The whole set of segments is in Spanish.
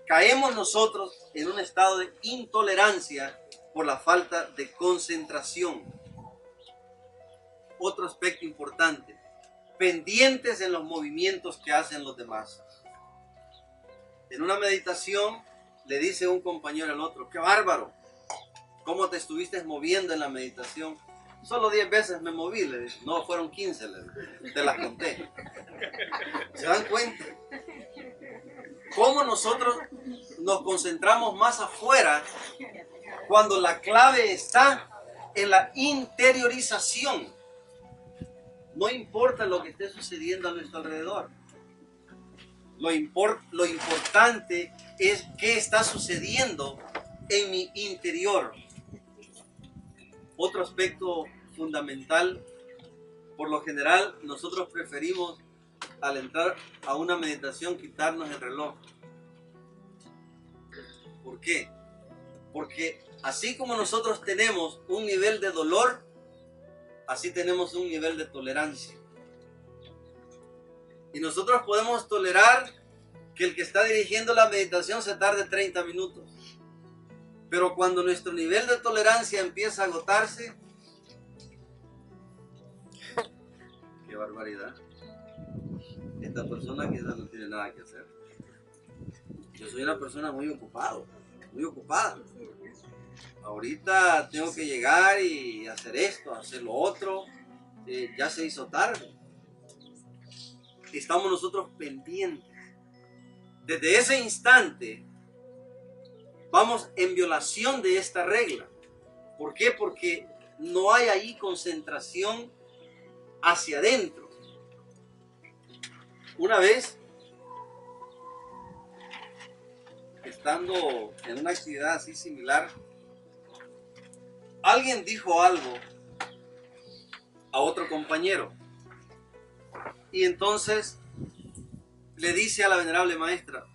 Caemos nosotros en un estado de intolerancia por la falta de concentración. Otro aspecto importante, pendientes en los movimientos que hacen los demás. En una meditación le dice un compañero al otro: ¡qué bárbaro! ¿Cómo te estuviste moviendo en la meditación? Solo 10 veces me moví, le dice. No, fueron 15, te las conté. ¿Se dan cuenta? Cómo nosotros nos concentramos más afuera cuando la clave está en la interiorización. No importa lo que esté sucediendo a nuestro alrededor. Lo importante es qué está sucediendo en mi interior. Otro aspecto fundamental, por lo general nosotros preferimos al entrar a una meditación quitarnos el reloj. ¿Por qué? Porque así como nosotros tenemos un nivel de dolor, así tenemos un nivel de tolerancia. Y nosotros podemos tolerar que el que está dirigiendo la meditación se tarde 30 minutos. Pero cuando nuestro nivel de tolerancia empieza a agotarse, ¡qué barbaridad! Esta persona quizás no tiene nada que hacer. Yo soy una persona muy ocupada. Ahorita tengo que llegar y hacer esto, hacer lo otro. Ya se hizo tarde. Estamos nosotros pendientes. Desde ese instante vamos en violación de esta regla. ¿Por qué? Porque no hay ahí concentración hacia adentro. Una vez, estando en una actividad así similar, alguien dijo algo a otro compañero. Y entonces le dice a la venerable maestra: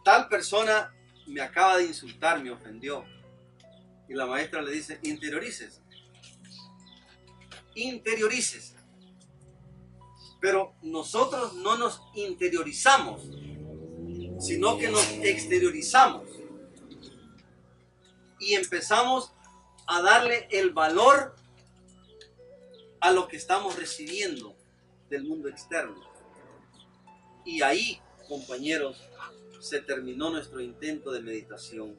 tal persona me acaba de insultar, me ofendió. Y la maestra le dice: interiorícese. Pero nosotros no nos interiorizamos, sino que nos exteriorizamos. Y empezamos a darle el valor a lo que estamos recibiendo del mundo externo. Y ahí, compañeros, se terminó nuestro intento de meditación.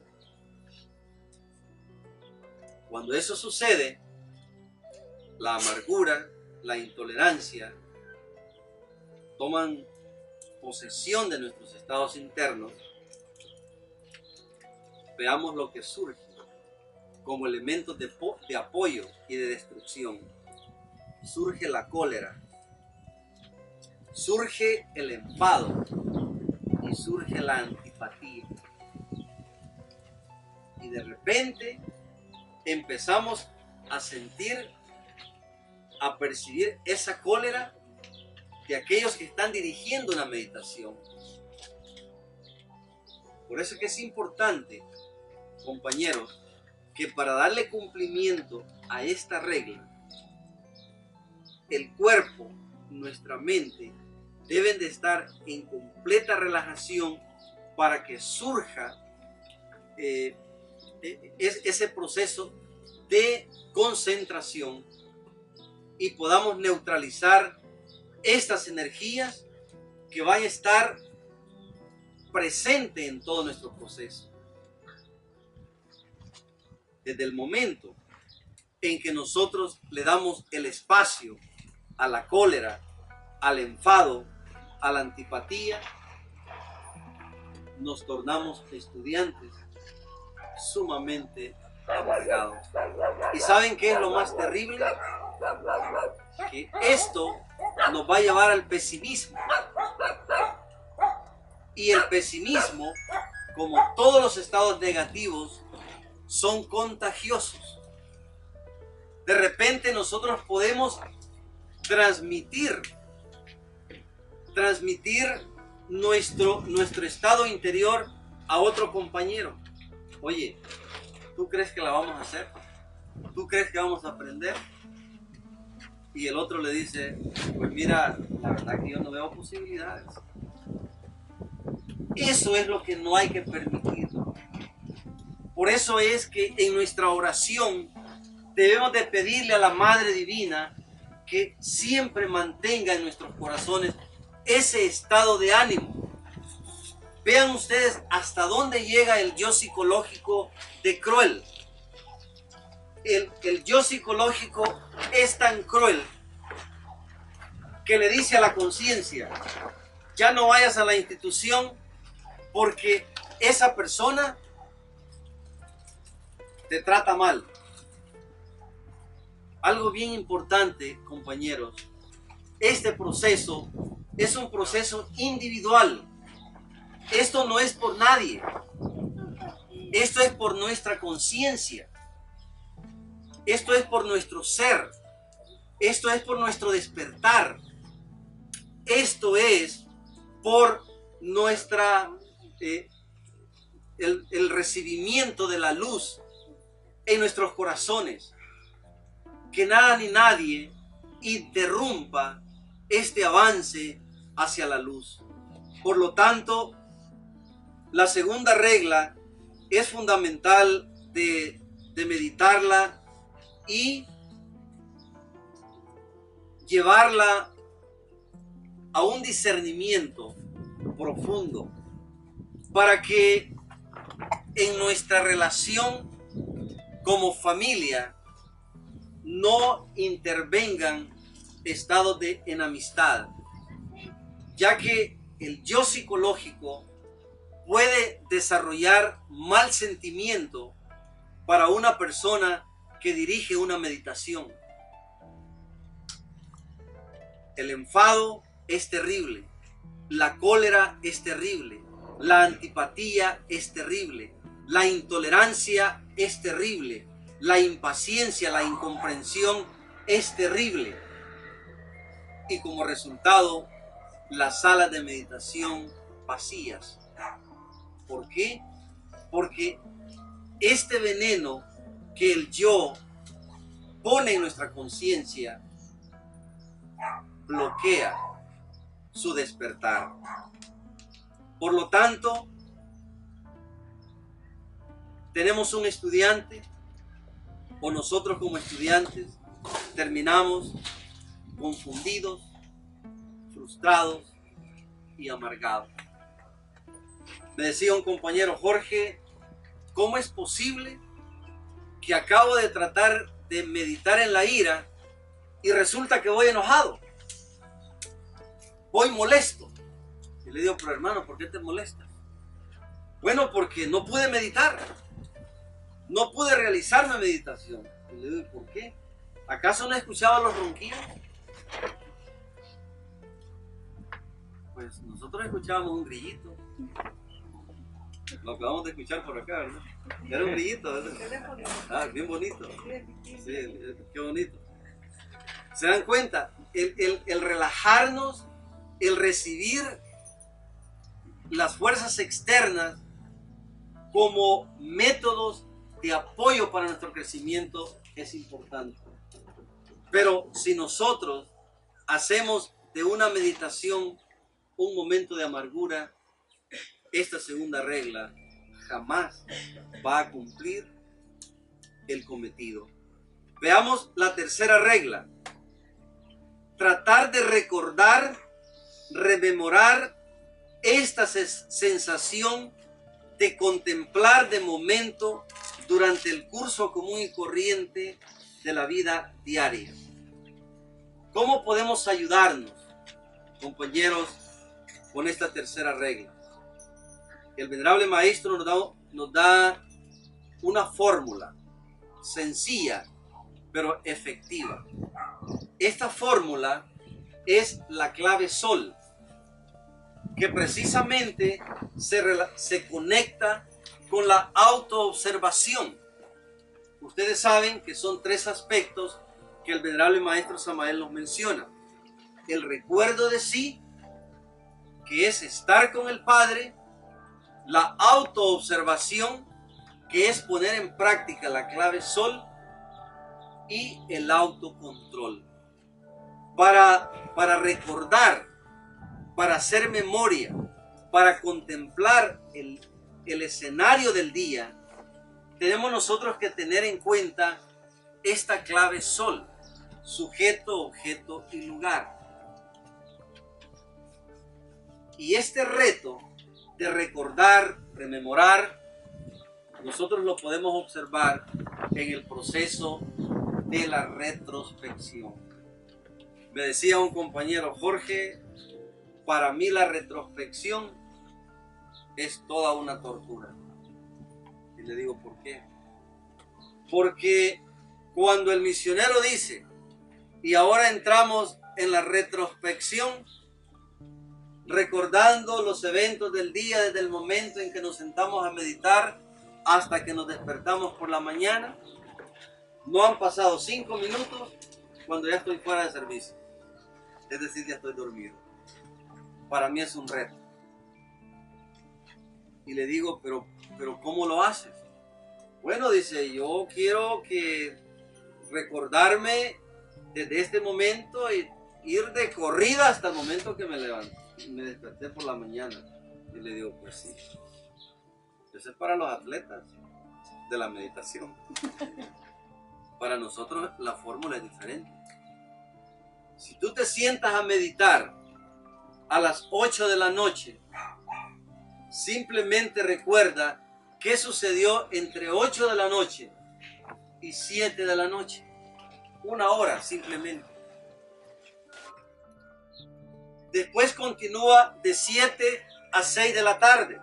Cuando eso sucede, la amargura, la intolerancia toman posesión de nuestros estados internos. Veamos lo que surge como elementos de apoyo y de destrucción. Surge la cólera, surge el enfado y surge la antipatía. Y de repente empezamos a sentir, a percibir esa cólera de aquellos que están dirigiendo una meditación. Por eso es que es importante, compañeros, que para darle cumplimiento a esta regla, el cuerpo, nuestra mente, deben de estar en completa relajación para que surja ese proceso de concentración y podamos neutralizar estas energías que van a estar presentes en todo nuestro proceso. Desde el momento en que nosotros le damos el espacio a la cólera, al enfado, a la antipatía, nos tornamos estudiantes sumamente amargados. ¿Y saben qué es lo más terrible? Que esto nos va a llevar al pesimismo. Y el pesimismo, como todos los estados negativos, son contagiosos. De repente nosotros podemos transmitir nuestro estado interior a otro compañero. Oye, ¿tú crees que la vamos a hacer? ¿Tú crees que vamos a aprender? Y el otro le dice, pues mira, la verdad que yo no veo posibilidades. Eso es lo que no hay que permitir. Por eso es que en nuestra oración debemos de pedirle a la Madre Divina que siempre mantenga en nuestros corazones ese estado de ánimo. Vean ustedes hasta dónde llega el yo psicológico de cruel. El yo psicológico es tan cruel que le dice a la conciencia, ya no vayas a la institución porque esa persona te trata mal. Algo bien importante, compañeros, este proceso es un proceso individual. Esto no es por nadie. Esto es por nuestra conciencia. Esto es por nuestro ser. Esto es por nuestro despertar. Esto es por nuestra el recibimiento de la luz en nuestros corazones. Que nada ni nadie interrumpa este avance hacia la luz. Por lo tanto, la segunda regla es fundamental de meditarla y llevarla a un discernimiento profundo para que en nuestra relación como familia no intervengan estados de enemistad, ya que el yo psicológico puede desarrollar mal sentimiento para una persona que dirige una meditación. El enfado es terrible, la cólera es terrible, la antipatía es terrible, la intolerancia es terrible, la impaciencia, la incomprensión es terrible. Y como resultado, las salas de meditación vacías. ¿Por qué? Porque este veneno que el yo pone en nuestra conciencia bloquea su despertar. Por lo tanto, tenemos un estudiante, o nosotros como estudiantes terminamos confundidos, frustrados y amargados. Me decía un compañero, Jorge, ¿cómo es posible que acabo de tratar de meditar en la ira y resulta que voy enojado? Voy molesto. Y le digo, pero hermano, ¿por qué te molestas? Bueno, porque no pude meditar. No pude realizar mi meditación. Y le digo, ¿por qué? ¿Acaso no escuchaba los ronquidos? Pues nosotros escuchábamos un grillito. Lo acabamos de escuchar por acá, ¿verdad? Era un grillito, ¿verdad? Ah, bien bonito. Sí, qué bonito. ¿Se dan cuenta? El relajarnos, el recibir las fuerzas externas como métodos de apoyo para nuestro crecimiento es importante. Pero si nosotros hacemos de una meditación un momento de amargura, esta segunda regla jamás va a cumplir el cometido. Veamos la tercera regla. Tratar de recordar, rememorar esta sensación de contemplar de momento durante el curso común y corriente de la vida diaria. ¿Cómo podemos ayudarnos, compañeros, con esta tercera regla? El venerable maestro nos da una fórmula sencilla pero efectiva. Esta fórmula es la clave sol, que precisamente se conecta con la autoobservación. Ustedes saben que son tres aspectos que el venerable maestro Samael nos menciona. El recuerdo de sí, que es estar con el Padre, la autoobservación, que es poner en práctica la clave sol, y el autocontrol. Para recordar, para hacer memoria, para contemplar el escenario del día, tenemos nosotros que tener en cuenta esta clave sol: sujeto, objeto y lugar. Y este reto de recordar, rememorar, nosotros lo podemos observar en el proceso de la retrospección. Me decía un compañero: Jorge, para mí la retrospección es toda una tortura. Y le digo, ¿por qué? Porque cuando el misionero dice, y ahora entramos en la retrospección, recordando los eventos del día desde el momento en que nos sentamos a meditar hasta que nos despertamos por la mañana, no han pasado 5 minutos cuando ya estoy fuera de servicio. Es decir, ya estoy dormido. Para mí es un reto. Y le digo, pero ¿cómo lo haces? Bueno, dice, yo quiero recordarme desde este momento y ir de corrida hasta el momento que me levanté, me desperté por la mañana. Y le digo, pues sí. Eso es para los atletas de la meditación. Para nosotros la fórmula es diferente. Si tú te sientas a meditar a las 8 de la noche, simplemente recuerda qué sucedió entre 8 de la noche y 7 de la noche. 1 hora simplemente. Después continúa de 7 a 6 de la tarde.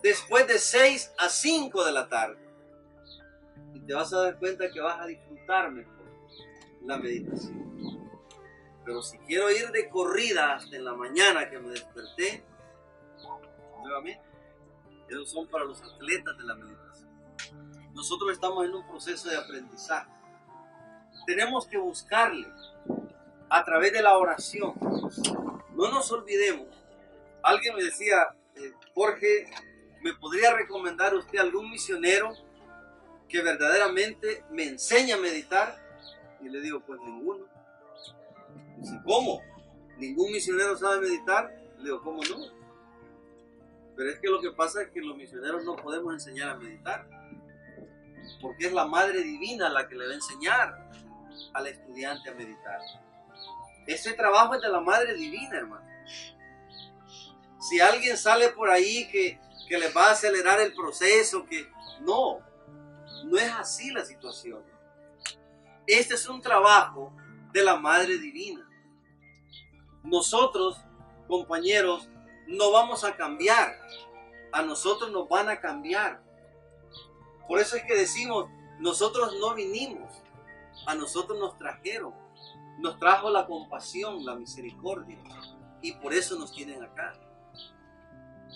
Después de 6 a 5 de la tarde. Y te vas a dar cuenta que vas a disfrutar mejor la meditación. Pero si quiero ir de corrida hasta en la mañana que me desperté, nuevamente, esos son para los atletas de la meditación. Nosotros estamos en un proceso de aprendizaje. Tenemos que buscarle a través de la oración. No nos olvidemos. Alguien me decía, Jorge, ¿me podría recomendar usted algún misionero que verdaderamente me enseñe a meditar? Y le digo, pues ninguno. Dice, ¿cómo? ¿Ningún misionero sabe meditar? Le digo, ¿cómo no? Pero es que lo que pasa es que los misioneros no podemos enseñar a meditar, porque es la Madre Divina la que le va a enseñar al estudiante a meditar. Ese trabajo es de la Madre Divina, hermano. Si alguien sale por ahí que les va a acelerar el proceso, no es así la situación. Este es un trabajo de la Madre Divina. Nosotros, compañeros, no vamos a cambiar. A nosotros nos van a cambiar. Por eso es que decimos, nosotros no vinimos. A nosotros nos trajeron. Nos trajo la compasión, la misericordia. Y por eso nos tienen acá.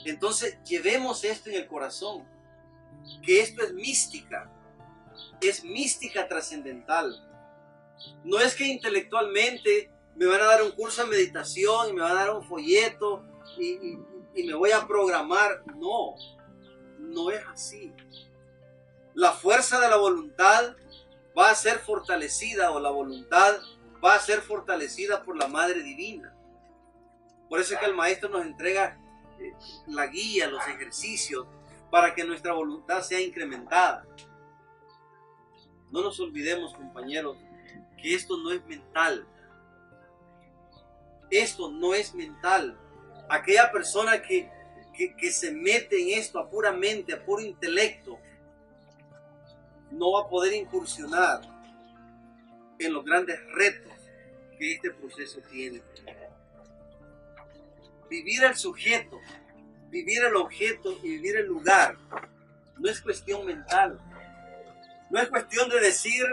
Entonces, llevemos esto en el corazón. Que esto es mística. Es mística trascendental. No es que intelectualmente me van a dar un curso de meditación y me van a dar un folleto y me voy a programar. No es así. La fuerza de la voluntad va a ser fortalecida, o la voluntad va a ser fortalecida por la Madre Divina. Por eso es que el Maestro nos entrega la guía, los ejercicios, para que nuestra voluntad sea incrementada. No nos olvidemos, compañeros, que esto no es mental. Esto no es mental. Aquella persona que se mete en esto a pura mente, a puro intelecto, no va a poder incursionar en los grandes retos que este proceso tiene. Vivir el sujeto, vivir el objeto y vivir el lugar no es cuestión mental. No es cuestión de decir,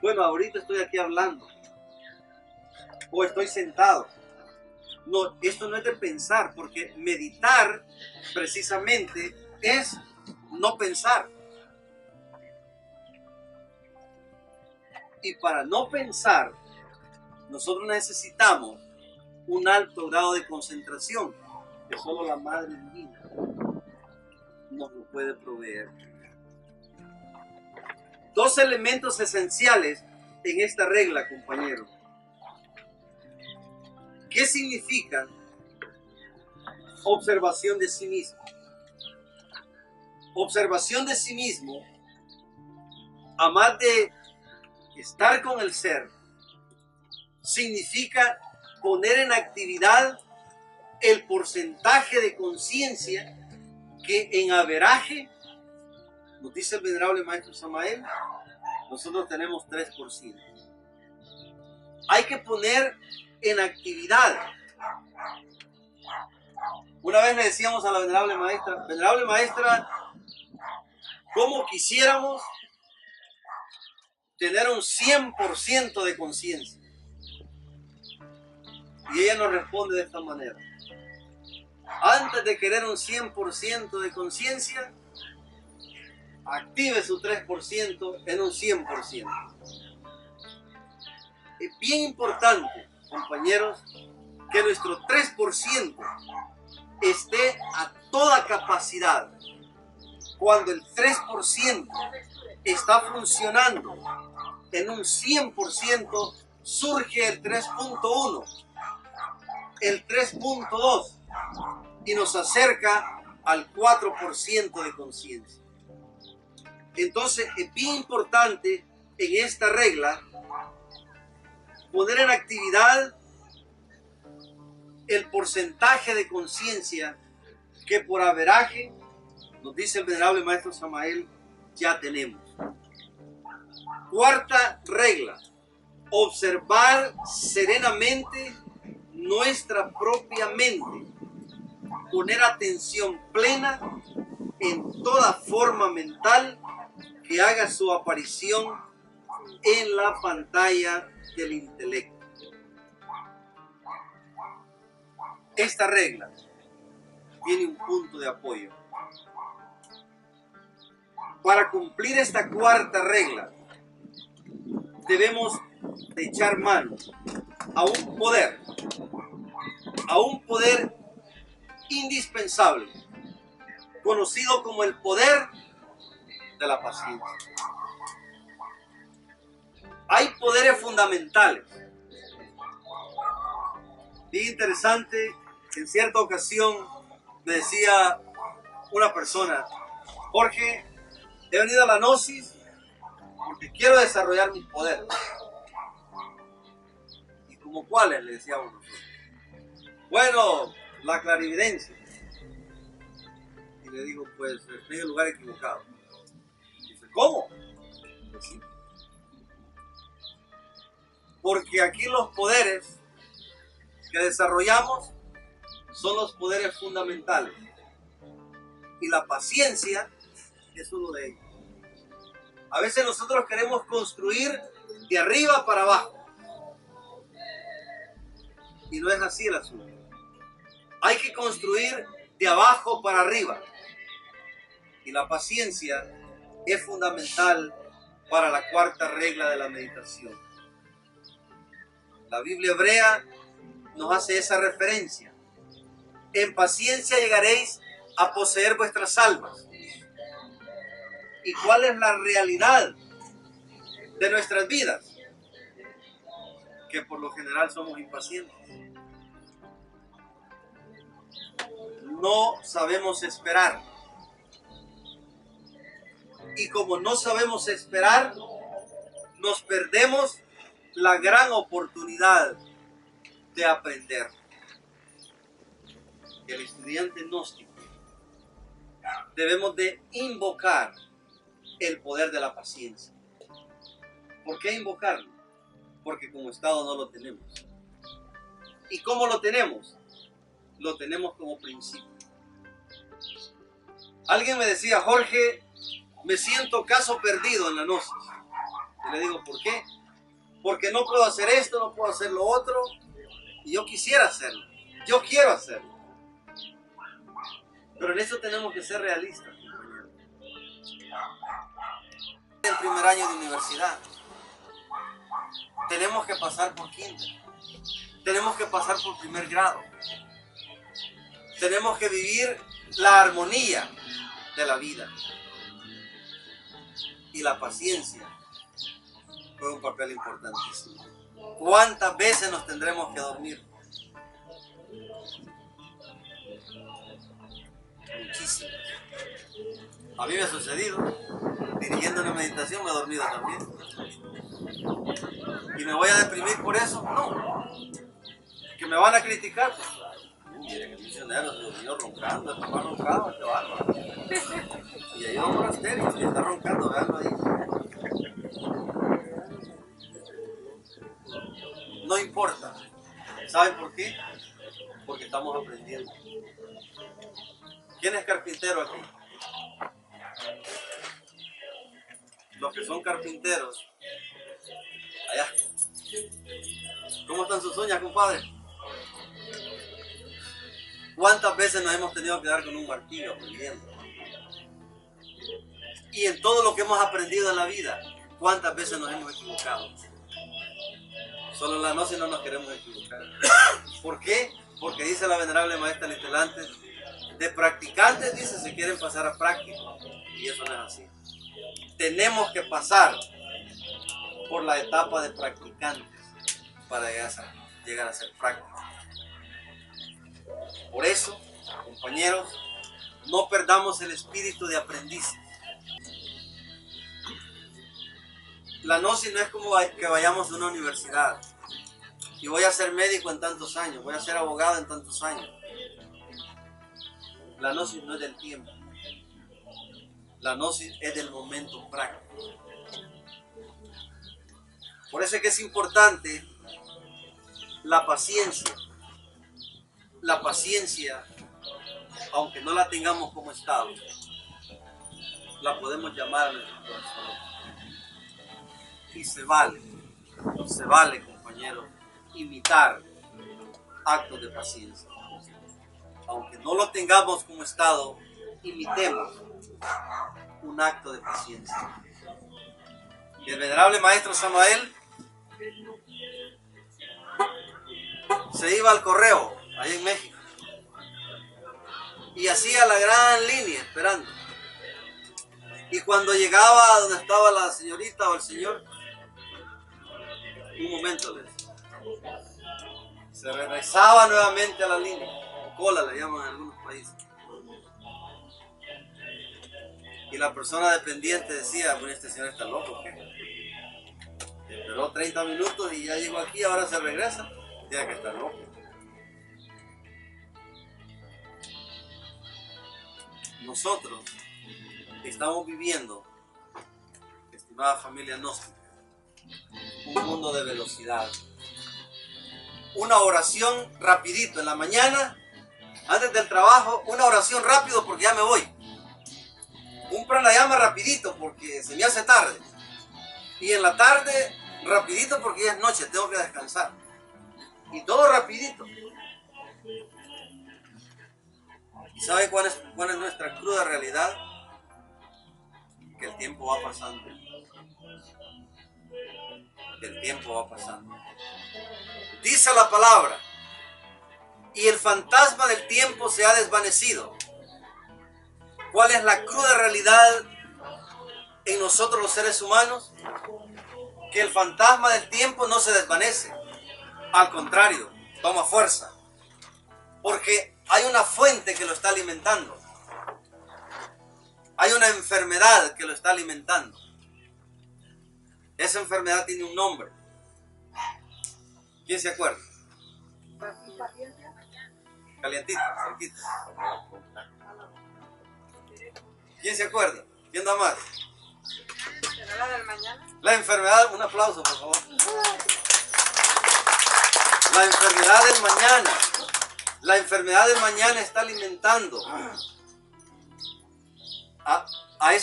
bueno, ahorita estoy aquí hablando o estoy sentado. No, esto no es de pensar, porque meditar precisamente es no pensar. Y para no pensar, nosotros necesitamos un alto grado de concentración que solo la Madre Divina nos lo puede proveer. Dos elementos esenciales en esta regla, compañeros. ¿Qué significa observación de sí mismo? Observación de sí mismo, a más de estar con el ser, significa poner en actividad el porcentaje de conciencia que en averaje, nos dice el venerable maestro Samael, nosotros tenemos 3%. Hay que poner en actividad. Una vez le decíamos a la venerable maestra, ¿cómo quisiéramos tener un 100% de conciencia? Y ella nos responde de esta manera: antes de querer un 100% de conciencia, active su 3% en un 100%. Es bien importante, compañeros, que nuestro 3% esté a toda capacidad. Cuando el 3% está funcionando en un 100%, surge el 3.1, el 3.2 y nos acerca al 4% de conciencia. Entonces es bien importante en esta regla poner en actividad el porcentaje de conciencia que por averaje, nos dice el venerable maestro Samael, ya tenemos. Cuarta regla: observar serenamente nuestra propia mente, poner atención plena en toda forma mental que haga su aparición en la pantalla del intelecto. Esta regla tiene un punto de apoyo. Para cumplir esta cuarta regla, debemos de echar mano a un poder indispensable, conocido como el poder de la paciencia. Hay poderes fundamentales. Bien interesante, en cierta ocasión me decía una persona: Jorge, he venido a la Gnosis porque quiero desarrollar mis poderes. ¿Y como cuáles? Le decíamos nosotros. Bueno, la clarividencia. Y le digo, pues estoy en el lugar equivocado. Dice, ¿cómo? Pues sí. Porque aquí los poderes que desarrollamos son los poderes fundamentales. Y la paciencia es uno de ellos. A veces nosotros queremos construir de arriba para abajo. Y no es así el asunto. Hay que construir de abajo para arriba. Y la paciencia es fundamental para la cuarta regla de la meditación. La Biblia hebrea nos hace esa referencia. En paciencia llegaréis a poseer vuestras almas. ¿Y cuál es la realidad de nuestras vidas? Que por lo general somos impacientes. No sabemos esperar. Y como no sabemos esperar, nos perdemos la gran oportunidad de aprender. El estudiante gnóstico debemos de invocar el poder de la paciencia. ¿Por qué invocarlo? Porque como estado no lo tenemos. ¿Y cómo lo tenemos? Lo tenemos como principio. Alguien me decía, Jorge, me siento caso perdido en la gnosis. Y le digo, ¿por qué? Porque no puedo hacer esto, no puedo hacer lo otro. Y yo quisiera hacerlo. Yo quiero hacerlo. Pero en eso tenemos que ser realistas. En primer año de universidad, tenemos que pasar por quinto. Tenemos que pasar por primer grado. Tenemos que vivir la armonía de la vida. Y la paciencia juega un papel importantísimo. ¿Cuántas veces nos tendremos que dormir? Muchísimas. A mí me ha sucedido, dirigiendo una meditación me he dormido también. ¿Y me voy a deprimir por eso? No. ¿Que me van a criticar? Pues, mire, el misionero se durmió roncando, el papá roncaba, qué bárbaro. Y ahí va por estéreo y está roncando, veanlo ahí. No importa. ¿Saben por qué? Porque estamos aprendiendo. ¿Quién es carpintero aquí? Los que son carpinteros. Allá. ¿Cómo están sus uñas, compadre? ¿Cuántas veces nos hemos tenido que dar con un martillo aprendiendo? Y en todo lo que hemos aprendido en la vida, ¿cuántas veces nos hemos equivocado? Solo en la noche no nos queremos equivocar. ¿Por qué? Porque dice la venerable maestra Litelante, de practicantes, dice, se quieren pasar a prácticos. Y eso no es así. Tenemos que pasar por la etapa de practicantes para llegar a ser prácticos. Por eso, compañeros, no perdamos el espíritu de aprendiz. La gnosis no es como que vayamos a una universidad y voy a ser médico en tantos años, voy a ser abogado en tantos años. La gnosis no es del tiempo. La gnosis es del momento práctico. Por eso es que es importante la paciencia. La paciencia, aunque no la tengamos como estado, la podemos llamar a nuestro corazón. Y se vale, compañeros, imitar actos de paciencia. Aunque no lo tengamos como estado, imitemos un acto de paciencia. Y el venerable maestro Samael se iba al correo, ahí en México, y hacía la gran línea esperando. Y cuando llegaba a donde estaba la señorita o el señor, un momento les se regresaba nuevamente a la línea, cola le llaman en algunos países. Y la persona dependiente decía, bueno, este señor está loco, ¿qué? Esperó 30 minutos y ya llegó aquí, ahora se regresa. Tiene que estar loco. Nosotros estamos viviendo, estimada familia gnóstica, un mundo de velocidad. Una oración rapidito en la mañana, antes del trabajo, una oración rápido porque ya me voy. Un pranayama rapidito porque se me hace tarde. Y en la tarde, rapidito porque ya es noche, tengo que descansar. Y todo rapidito. ¿Y sabe cuál es nuestra cruda realidad? Que el tiempo va pasando. El tiempo va pasando. Dice la palabra, y el fantasma del tiempo se ha desvanecido. ¿Cuál es la cruda realidad en nosotros los seres humanos? Que el fantasma del tiempo no se desvanece. Al contrario, toma fuerza. Porque hay una fuente que lo está alimentando. Hay una enfermedad que lo está alimentando. Esa enfermedad tiene un nombre. ¿Quién se acuerda? Calientita, cerquita. ¿Quién se acuerda? ¿Quién da más? ¿La del mañana? La enfermedad, un aplauso por favor. La enfermedad del mañana. La enfermedad del mañana está alimentando a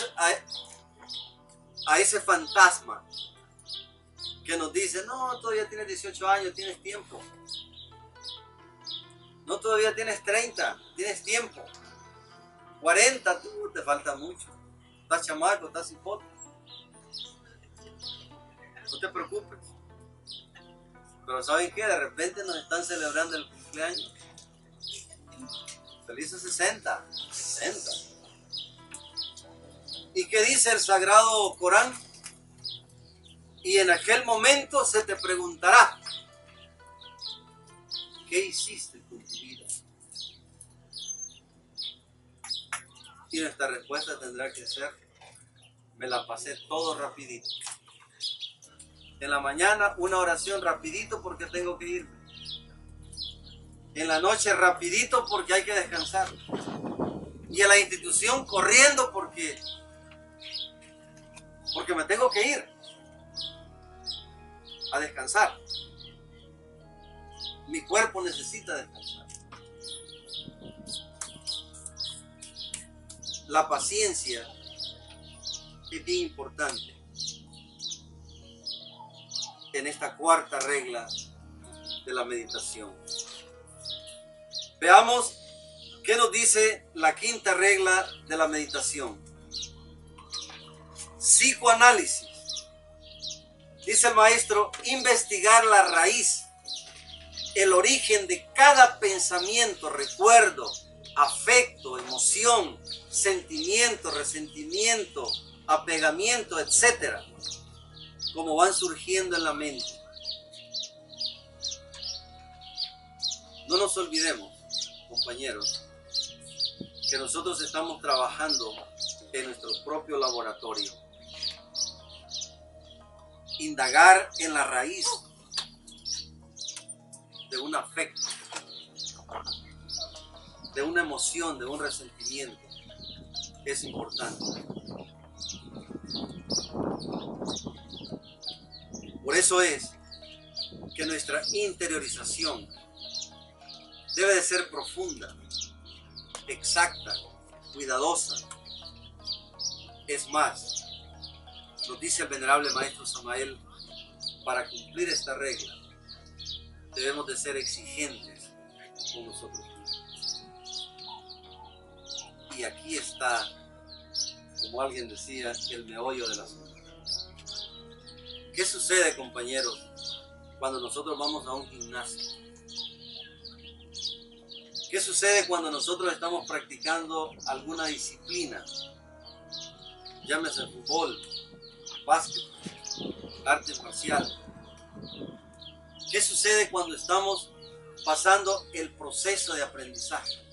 ese fantasma que nos dice, no, todavía tienes 18 años, tienes tiempo. No, todavía tienes 30, tienes tiempo. 40, tú, te falta mucho. Estás chamaco, estás hipote. No te preocupes. Pero ¿saben qué? De repente nos están celebrando el cumpleaños. Felices 60. ¿Y qué dice el Sagrado Corán? Y en aquel momento se te preguntará, ¿qué hiciste con tu vida? Y nuestra respuesta tendrá que ser, me la pasé todo rapidito. En la mañana una oración rapidito porque tengo que irme. En la noche rapidito porque hay que descansar. Y en la institución corriendo porque me tengo que ir a descansar. Mi cuerpo necesita descansar. La paciencia es bien importante en esta cuarta regla de la meditación. Veamos qué nos dice la quinta regla de la meditación. Psicoanálisis. Dice el maestro, investigar la raíz, el origen de cada pensamiento, recuerdo, afecto, emoción, sentimiento, resentimiento, apegamiento, etc. Como van surgiendo en la mente. No nos olvidemos, compañeros, que nosotros estamos trabajando en nuestro propio laboratorio. Indagar en la raíz de un afecto, de una emoción, de un resentimiento, es importante. Por eso es que nuestra interiorización debe de ser profunda, exacta, cuidadosa. Es más, nos dice el venerable maestro Samael, para cumplir esta regla debemos de ser exigentes con nosotros mismos. Y aquí está, como alguien decía, el meollo del asunto. ¿Qué sucede, compañeros, cuando nosotros vamos a un gimnasio? ¿Qué sucede cuando nosotros estamos practicando alguna disciplina? Llámese fútbol, básquet, arte marcial. ¿Qué sucede cuando estamos pasando el proceso de aprendizaje?